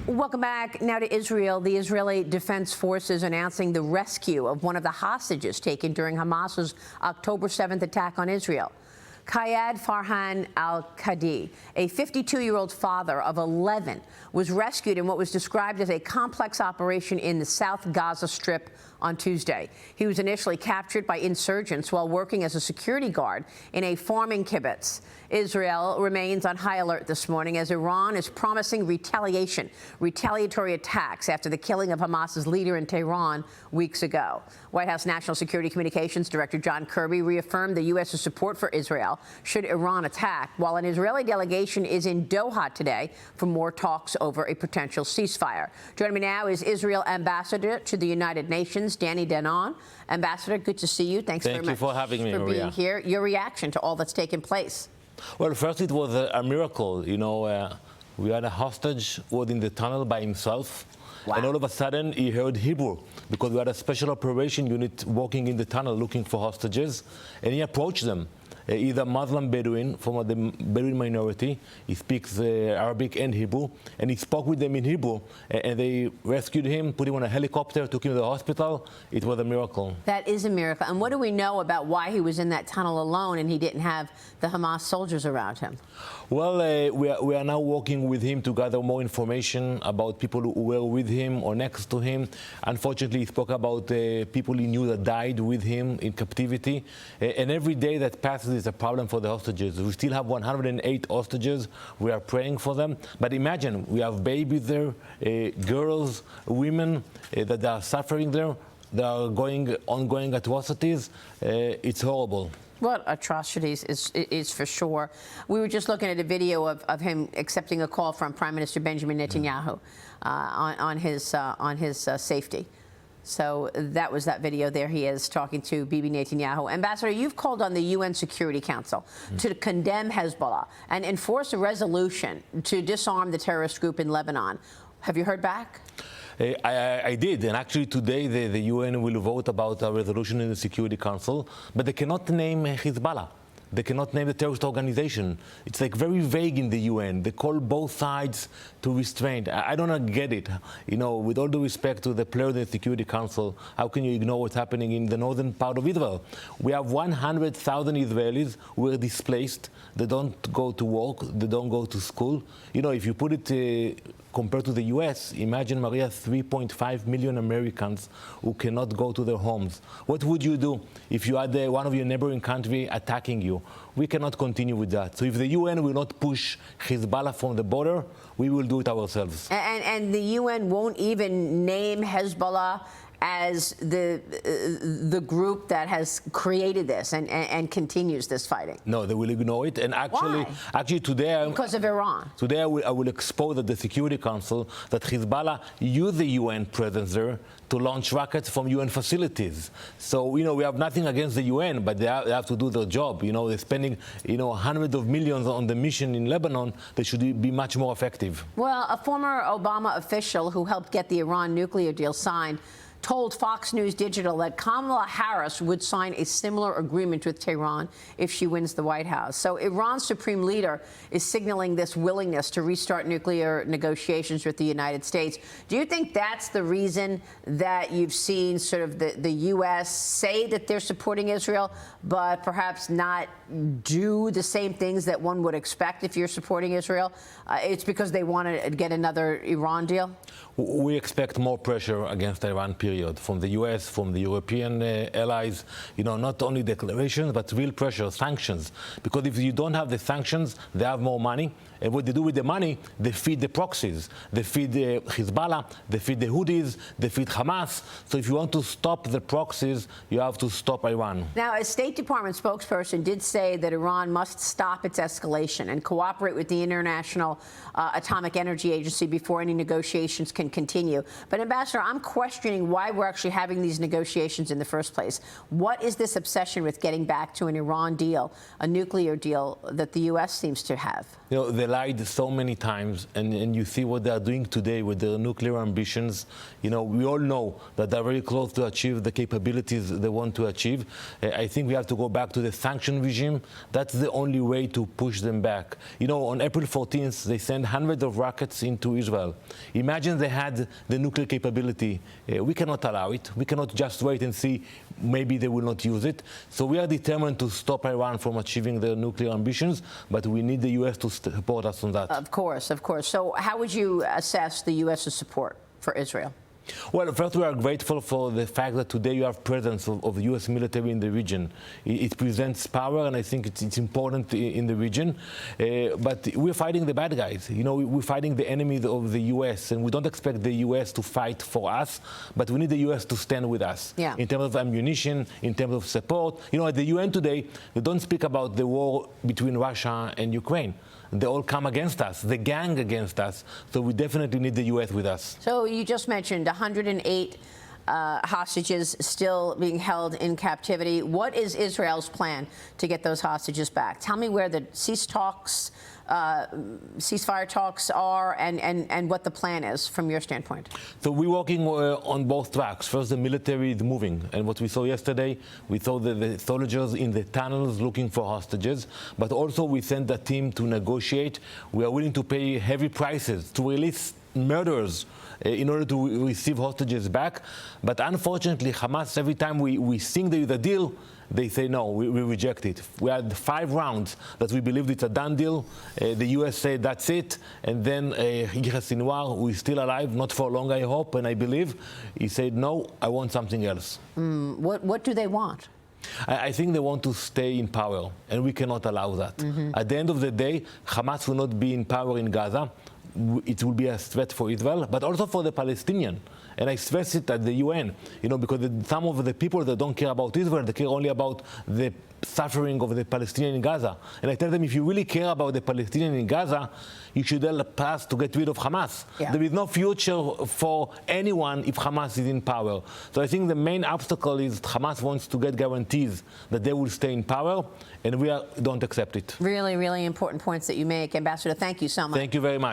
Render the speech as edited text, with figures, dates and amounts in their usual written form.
Welcome back. Now to Israel. The Israeli Defense Forces announcing the rescue of one of the hostages taken during Hamas's October 7th attack on Israel. Kayad Farhan al-Qadi, a 52-year-old father of 11, was rescued in what was described as a complex operation in the South Gaza Strip on Tuesday. He was initially captured by insurgents while working as a security guard in a farming kibbutz. Israel remains on high alert this morning as Iran is promising retaliatory attacks after the killing of Hamas's leader in Tehran weeks ago. White House National Security Communications Director John Kirby reaffirmed the U.S.'s support for Israel should Iran attack, while an Israeli delegation is in Doha today for more talks over a potential ceasefire. Joining me now is Israel Ambassador to the United Nations, Danon. Ambassador, good to see you. Thanks very much. Thank you for having me, for Maria. being here. Your reaction to all that's taken place? Well, first it was a miracle. You know, we had a hostage who was in the tunnel by himself. Wow. And all of a sudden he heard Hebrew because we had a special operation unit working in the tunnel looking for hostages. And he approached them. He's a Muslim Bedouin from the Bedouin minority. He speaks Arabic and Hebrew, and he spoke with them in Hebrew. And they rescued him, put him on a helicopter, took him to the hospital. It was a miracle. That is a miracle. And what do we know about why he was in that tunnel alone and he didn't have the Hamas soldiers around him? Well, we are now working with him to gather more information about people who were with him or next to him. Unfortunately, he spoke about people he knew that died with him in captivity. And every day that passes is a problem for the hostages. We still have 108 hostages. We are praying for them. But imagine, we have babies there, girls, women that are suffering there. There are ongoing atrocities. It's horrible. What atrocities is for sure. We were just looking at a video of him accepting a call from Prime Minister Benjamin Netanyahu on his safety. So that was that video there. He is talking to Bibi Netanyahu. Ambassador, you've called on the UN Security Council to condemn Hezbollah and enforce a resolution to disarm the terrorist group in Lebanon. Have you heard back? I did, and actually today the UN will vote about a resolution in the Security Council, but they cannot name Hezbollah. They cannot name the terrorist organization. It's like very vague in the UN. They call both sides to restraint. I don't get it. You know, with all due respect to the players in the Security Council, how can you ignore what's happening in the northern part of Israel? We have 100,000 Israelis who are displaced. They don't go to work. They don't go to school. You know, if you put it compared to the U.S., imagine, Maria, 3.5 million Americans who cannot go to their homes. What would you do if you had one of your neighboring country attacking you? We cannot continue with that. So if the UN will not push Hezbollah from the border, we will do it ourselves. And the UN won't even name Hezbollah as the group that has created this and continues this fighting? No, they will ignore it. And actually today, because of Iran. Today I will expose at the Security Council that Hezbollah used the UN presence there to launch rockets from UN facilities. So, you know, we have nothing against the UN, but they have to do their job. You know, they're spending, you know, hundreds of millions on the mission in Lebanon. They should be much more effective. Well, a former Obama official who helped get the Iran nuclear deal signed told Fox News Digital that Kamala Harris would sign a similar agreement with Tehran if she wins the White House. So Iran's supreme leader is signaling this willingness to restart nuclear negotiations with the United States. Do you think that's the reason that you've seen sort of the U.S. say that they're supporting Israel, but perhaps not do the same things that one would expect if you're supporting Israel? It's because they want to get another Iran deal? We expect more pressure against Iran, period, from the U.S., from the European allies. You know, not only declarations, but real pressure, sanctions. Because if you don't have the sanctions, they have more money. And what they do with the money, they feed the proxies. They feed the Hezbollah, they feed the Houthis, they feed Hamas. So if you want to stop the proxies, you have to stop Iran. Now, a State Department spokesperson did say that Iran must stop its escalation and cooperate with the International Atomic Energy Agency before any negotiations negotiations can continue. But Ambassador, I'm questioning why we're actually having these negotiations in the first place. What is this obsession with getting back to an Iran deal, a nuclear deal that the U.S. seems to have? You know, they lied so many times, and you see what they are doing today with their nuclear ambitions. You know, we all know that they're very close to achieve the capabilities they want to achieve. I think we have to go back to the sanction regime. That's the only way to push them back. You know, on April 14th, they sent hundreds of rockets into Israel. Imagine they had the nuclear capability. We cannot allow it. We cannot just wait and see maybe they will not use it. So we are determined to stop Iran from achieving their nuclear ambitions, but we need the U.S. to support us on that. Of course, of course. So how would you assess the U.S.'s support for Israel? Well, first, we are grateful for the fact that today you have presence of the U.S. military in the region. It presents power, and I think it's important in the region. But we're fighting the bad guys. You know, we're fighting the enemies of the U.S., and we don't expect the U.S. to fight for us, but we need the U.S. to stand with us in terms of ammunition, in terms of support. You know, at the UN today, they don't speak about the war between Russia and Ukraine. They all come against us, the gang against us. So we definitely need the U.S. with us. So you just mentioned 108 hostages still being held in captivity. What is Israel's plan to get those hostages back? Tell me where the ceasefire talks are and what the plan is from your standpoint. So we're working on both tracks. First, the military is moving. And what we saw yesterday, we saw the soldiers in the tunnels looking for hostages. But also we sent a team to negotiate. We are willing to pay heavy prices to release murderers in order to receive hostages back. But unfortunately, Hamas, every time we think there is a deal, they say no, we reject it. We had 5 rounds that we believed it's a done deal. The U.S. said that's it. And then Yahya Sinwar, who is still alive, not for long, I hope, and I believe, he said, no, I want something else. What do they want? I think they want to stay in power, and we cannot allow that. At the end of the day, Hamas will not be in power in Gaza. It will be a threat for Israel, but also for the Palestinian. And I stress it at the UN, you know, because some of the people that don't care about Israel, they care only about the suffering of the Palestinian in Gaza. And I tell them, if you really care about the Palestinian in Gaza, you should help us to get rid of Hamas. There is no future for anyone if Hamas is in power. So I think the main obstacle is Hamas wants to get guarantees that they will stay in power, and we don't accept it. Really, really important points that you make. Ambassador, thank you so much. Thank you very much.